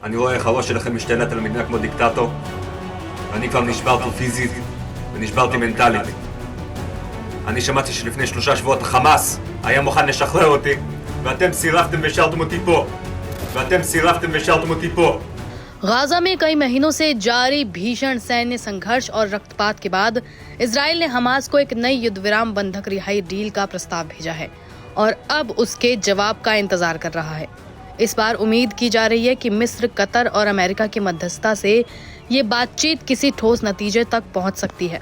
אני רואה איך הראש שלכם משתלט על המדינה כמו דיקטטור. ואני כבר נשברתי פיזית ונשברתי מנטלית. אני שמעתי שלפני 3 שבועות החמאס היה מוכן לשחרר אותי, ואתם סירבתם והשארתם אותי פה. Gaza में कई महीनों से जारी भीषण सैन्य संघर्ष और रक्तपात के बाद इजराइल ने हमास को एक नई युद्ध विराम बंधक रिहाई डील का प्रस्ताव भेजा है और अब उसके जवाब का इंतजार कर रहा है। इस बार उम्मीद की जा रही है कि मिस्र, कतर और अमेरिका की मध्यस्थता से ये बातचीत किसी ठोस नतीजे तक पहुंच सकती है।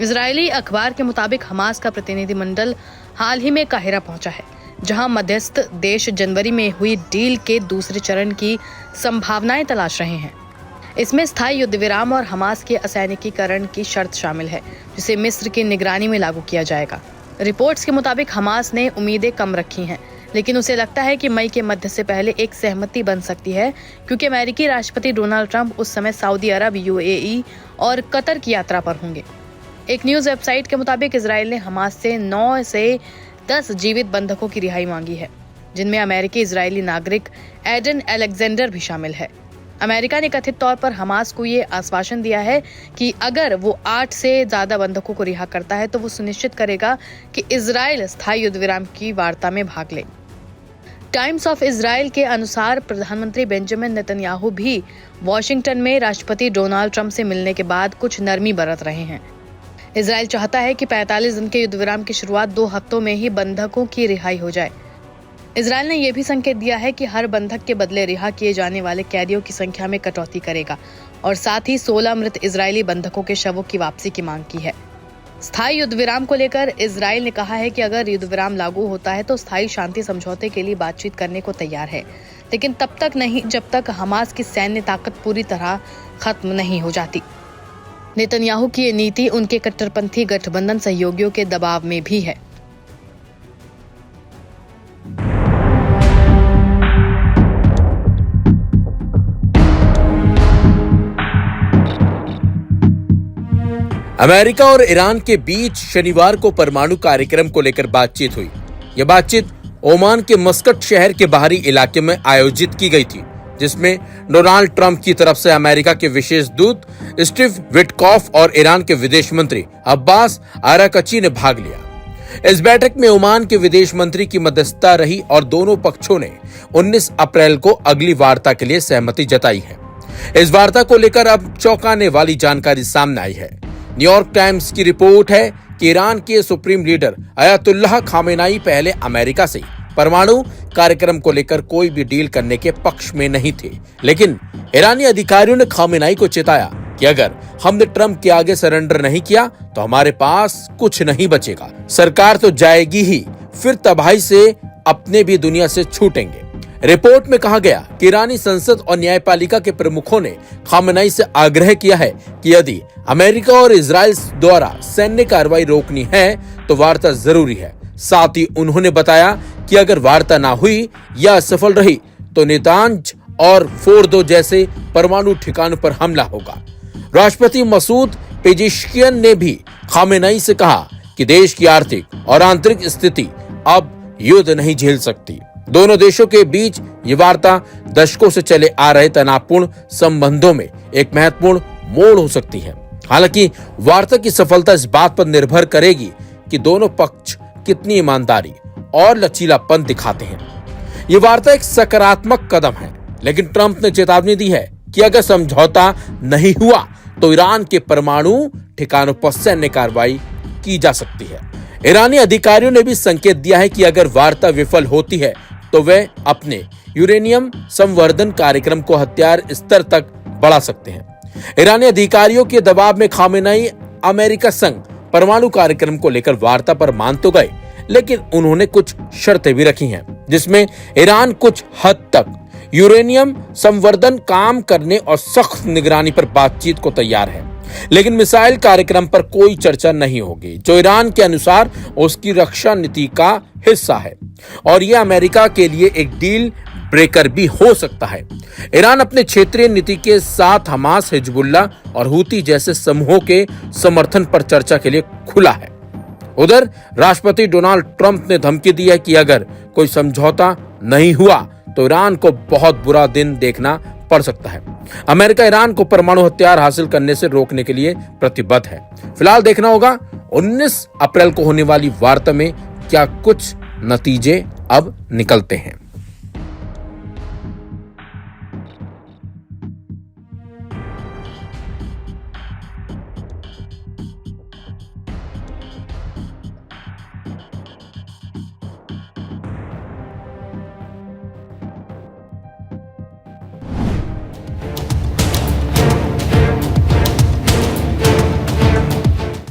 इजरायली अखबार के मुताबिक हमास का प्रतिनिधिमंडल हाल ही में काहिरा पहुंचा है, जहां मध्यस्थ देश जनवरी में हुई डील के दूसरे चरण की संभावनाएं तलाश रहे हैं। इसमें स्थायी युद्ध विराम और हमास के असैनिकीकरण की शर्त शामिल है, जिसे मिस्र की निगरानी में लागू किया जाएगा। रिपोर्ट्स के मुताबिक हमास ने उम्मीदें कम रखी हैं, लेकिन उसे लगता है कि मई के मध्य से पहले एक सहमति बन सकती है, क्योंकि अमेरिकी राष्ट्रपति डोनाल्ड ट्रंप उस समय सऊदी अरब, यूएई और कतर की यात्रा पर होंगे। एक न्यूज वेबसाइट के मुताबिक इजराइल ने हमास से 9 से 10 जीवित बंधकों की रिहाई मांगी है, जिनमें अमेरिकी इजरायली नागरिक एडन अलेक्जेंडर भी शामिल है। अमेरिका ने कथित तौर पर हमास को ये आश्वासन दिया है कि अगर वो 8 से ज्यादा बंधकों को रिहा करता है तो वो सुनिश्चित करेगा कि इजराइल स्थायी युद्ध विराम की वार्ता में भाग ले। टाइम्स ऑफ इजराइल के अनुसार प्रधानमंत्री बेंजामिन नेतन्याहू भी वॉशिंगटन में राष्ट्रपति डोनाल्ड ट्रंप से मिलने के बाद कुछ नरमी बरत रहे हैं। इजराइल चाहता है कि 45 दिन के युद्ध विराम की शुरुआत 2 हफ्तों में ही बंधकों की रिहाई हो जाए। इजराइल ने यह भी संकेत दिया है कि हर बंधक के बदले रिहा किए जाने वाले कैदियों की संख्या में कटौती करेगा और साथ ही 16 मृत इजरायली बंधकों के शवों की वापसी की मांग की है। स्थायी युद्ध विराम को लेकर इजराइल ने कहा है कि अगर युद्ध विराम लागू होता है तो स्थायी शांति समझौते के लिए बातचीत करने को तैयार है, लेकिन तब तक नहीं जब तक हमास की सैन्य ताकत पूरी तरह खत्म नहीं हो जाती। नेतन्याहू की ये नीति उनके कट्टरपंथी गठबंधन सहयोगियों के दबाव में भी है। अमेरिका और ईरान के बीच शनिवार को परमाणु कार्यक्रम को लेकर बातचीत हुई। यह बातचीत ओमान के मस्कट शहर के बाहरी इलाके में आयोजित की गई थी, जिसमें डोनाल्ड ट्रंप की तरफ से अमेरिका के विशेष दूत स्टीव विटकॉफ और ईरान के विदेश मंत्री अब्बास आराकची ने भाग लिया। इस बैठक में ओमान के विदेश मंत्री की मध्यस्थता रही और दोनों पक्षों ने 19 अप्रैल को अगली वार्ता के लिए सहमति जताई है। इस वार्ता को लेकर अब चौंकाने वाली जानकारी सामने आई है। न्यूयॉर्क टाइम्स की रिपोर्ट है कि ईरान के सुप्रीम लीडर अयातुल्लाह खामेनाई पहले अमेरिका से परमाणु कार्यक्रम को लेकर कोई भी डील करने के पक्ष में नहीं थे, लेकिन ईरानी अधिकारियों ने खामेनाई को चेताया कि अगर हमने ट्रंप के आगे सरेंडर नहीं किया तो हमारे पास कुछ नहीं बचेगा, सरकार तो जाएगी ही, फिर तबाही से अपने भी दुनिया से छूटेंगे। रिपोर्ट में कहा गया कि ईरानी संसद और न्यायपालिका के प्रमुखों ने खामेनाई से आग्रह किया है कि यदि अमेरिका और इजराइल द्वारा सैन्य कार्रवाई रोकनी है तो वार्ता जरूरी है। साथ ही उन्होंने बताया कि अगर वार्ता ना हुई या असफल रही तो नेतांज और फोर्दो जैसे परमाणु ठिकानों पर हमला होगा। राष्ट्रपति मसूद पेजेश्कियन ने भी खामेनाई से कहा कि देश की आर्थिक और आंतरिक स्थिति अब युद्ध नहीं झेल सकती। दोनों देशों के बीच ये वार्ता दशकों से चले आ रहे तनावपूर्ण संबंधों में एक महत्वपूर्ण मोड़ हो सकती है। हालांकि वार्ता की सफलता इस बात पर निर्भर करेगी कि दोनों पक्ष कितनी ईमानदारी और लचीलापन दिखाते हैं। ये वार्ता एक सकारात्मक कदम है, लेकिन ट्रंप ने चेतावनी दी है कि अगर समझौता नहीं हुआ तो ईरान के परमाणु ठिकानों पर सैन्य कार्रवाई की जा सकती है। ईरानी अधिकारियों ने भी संकेत दिया है कि अगर वार्ता विफल होती है तो वे अपने यूरेनियम संवर्धन कार्यक्रम को हथियार स्तर तक बढ़ा सकते हैं। ईरानी अधिकारियों के दबाव में खामेनाई अमेरिका संग परमाणु कार्यक्रम को लेकर वार्ता पर मान तो गए, लेकिन उन्होंने कुछ शर्तें भी रखी हैं, जिसमें ईरान कुछ हद तक यूरेनियम संवर्धन काम करने और सख्त निगरानी पर बातचीत को तैयार है, लेकिन मिसाइल कार्यक्रम पर कोई चर्चा नहीं होगी, जो ईरान के अनुसार उसकी रक्षा नीति का हिस्सा है और यह अमेरिका के लिए एक डील ब्रेकर भी हो सकता है। ईरान अपने क्षेत्रीय नीति के साथ हमास, हिजबुल्ला और हूती जैसे समूहों के समर्थन पर चर्चा के लिए खुला है। उधर राष्ट्रपति डोनाल्ड ट्रंप ने धमकी दी है कि अगर कोई समझौता नहीं हुआ तो ईरान को बहुत बुरा दिन देखना पड़ सकता है। अमेरिका ईरान को परमाणु हथियार हासिल करने से रोकने के लिए प्रतिबद्ध है। फिलहाल देखना होगा 19 अप्रैल को होने वाली वार्ता में क्या कुछ नतीजे अब निकलते हैं।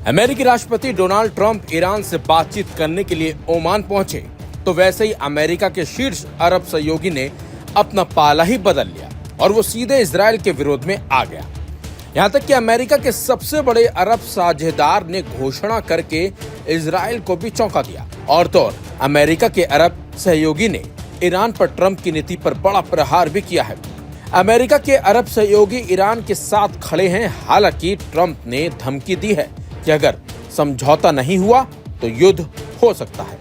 अमेरिकी राष्ट्रपति डोनाल्ड ट्रंप ईरान से बातचीत करने के लिए ओमान पहुंचे तो वैसे ही अमेरिका के शीर्ष अरब सहयोगी ने अपना पाला ही बदल लिया और वो सीधे इजराइल के विरोध में आ गया। यहां तक कि अमेरिका के सबसे बड़े अरब साझेदार ने घोषणा करके इजराइल को भी चौंका दिया। और तो और अमेरिका के अरब सहयोगी ने ईरान पर ट्रंप की नीति पर बड़ा प्रहार भी किया है। अमेरिका के अरब सहयोगी ईरान के साथ खड़े हैं। हालांकि ट्रंप ने धमकी दी है कि अगर समझौता नहीं हुआ तो युद्ध हो सकता है।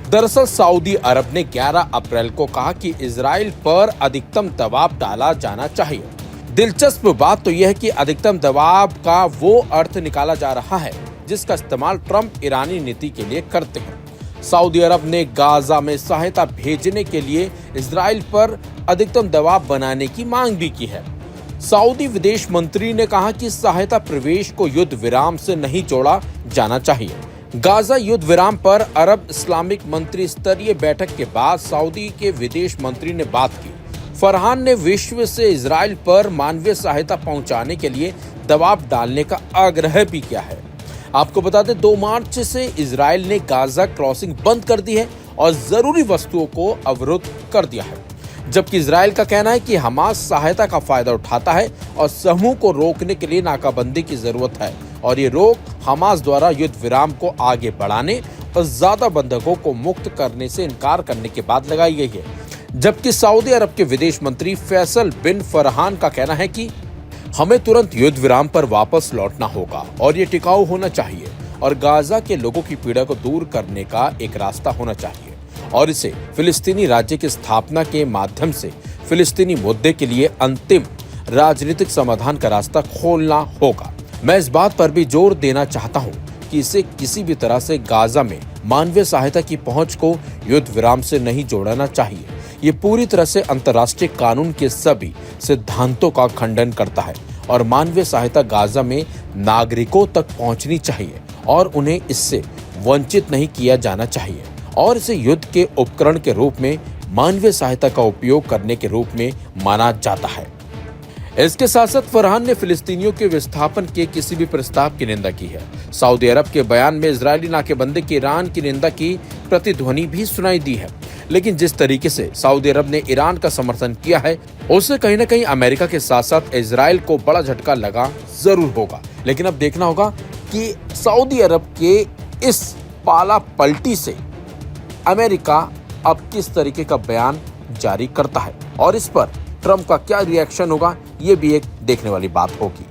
दरअसल सऊदी अरब ने 11 अप्रैल को कहा कि इजराइल पर अधिकतम दबाव डाला जाना चाहिए। दिलचस्प बात तो यह है कि अधिकतम दबाव का वो अर्थ निकाला जा रहा है जिसका इस्तेमाल ट्रंप ईरानी नीति के लिए करते हैं। सऊदी अरब ने गाजा में सहायता भेजने के लिए इजराइल पर अधिकतम दबाव बनाने की मांग भी की है। सऊदी विदेश मंत्री ने कहा कि सहायता प्रवेश को युद्ध विराम से नहीं जोड़ा जाना चाहिए। गाजा युद्ध विराम पर अरब इस्लामिक मंत्री स्तरीय बैठक के बाद सऊदी के विदेश मंत्री ने बात की। फरहान ने विश्व से इजराइल पर मानवीय सहायता पहुंचाने के लिए दबाव डालने का आग्रह भी किया है। आपको बता दें 2 मार्च से इजराइल ने गाजा क्रॉसिंग बंद कर दी है और जरूरी वस्तुओं को अवरुद्ध कर दिया है, जबकि इजराइल का कहना है कि हमास सहायता का फायदा उठाता है और समूह को रोकने के लिए नाकाबंदी की जरूरत है और ये रोक हमास द्वारा युद्ध विराम को आगे बढ़ाने और ज्यादा बंधकों को मुक्त करने से इनकार करने के बाद लगाई गई है। जबकि सऊदी अरब के विदेश मंत्री फैसल बिन फरहान का कहना है कि हमें तुरंत युद्ध विराम पर वापस लौटना होगा और ये टिकाऊ होना चाहिए और गाजा के लोगों की पीड़ा को दूर करने का एक रास्ता होना चाहिए और इसे फिलिस्तीनी राज्य की स्थापना के माध्यम से फिलिस्तीनी मुद्दे के लिए अंतिम राजनीतिक समाधान का रास्ता खोलना होगा। मैं इस बात पर भी जोर देना चाहता हूं कि इसे किसी भी तरह से गाजा में मानवीय सहायता की पहुंच को युद्ध विराम से नहीं जोड़ना चाहिए। ये पूरी तरह से अंतर्राष्ट्रीय कानून के सभी सिद्धांतों का खंडन करता है और मानवीय सहायता गाजा में नागरिकों तक पहुंचनी चाहिए और उन्हें इससे वंचित नहीं किया जाना चाहिए और इसे युद्ध के उपकरण के रूप में मानवीय सहायता का उपयोग करने के रूप में माना जाता है। इसके साथ साथ फरहान ने फिलिस्तीनियों के विस्थापन के किसी भी प्रस्ताव की निंदा की है। सऊदी अरब के बयान में इजरायली नाकेबंदी की ईरान की निंदा की प्रतिध्वनि भी सुनाई दी है, लेकिन जिस तरीके से सऊदी अरब ने ईरान का समर्थन किया है उससे कहीं न कहीं अमेरिका के साथ साथ इजराइल को बड़ा झटका लगा जरूर होगा। लेकिन अब देखना होगा कि सऊदी अरब के इस पाला पलटी से अमेरिका अब किस तरीके का बयान जारी करता है और इस पर ट्रंप का क्या रिएक्शन होगा, ये भी एक देखने वाली बात होगी।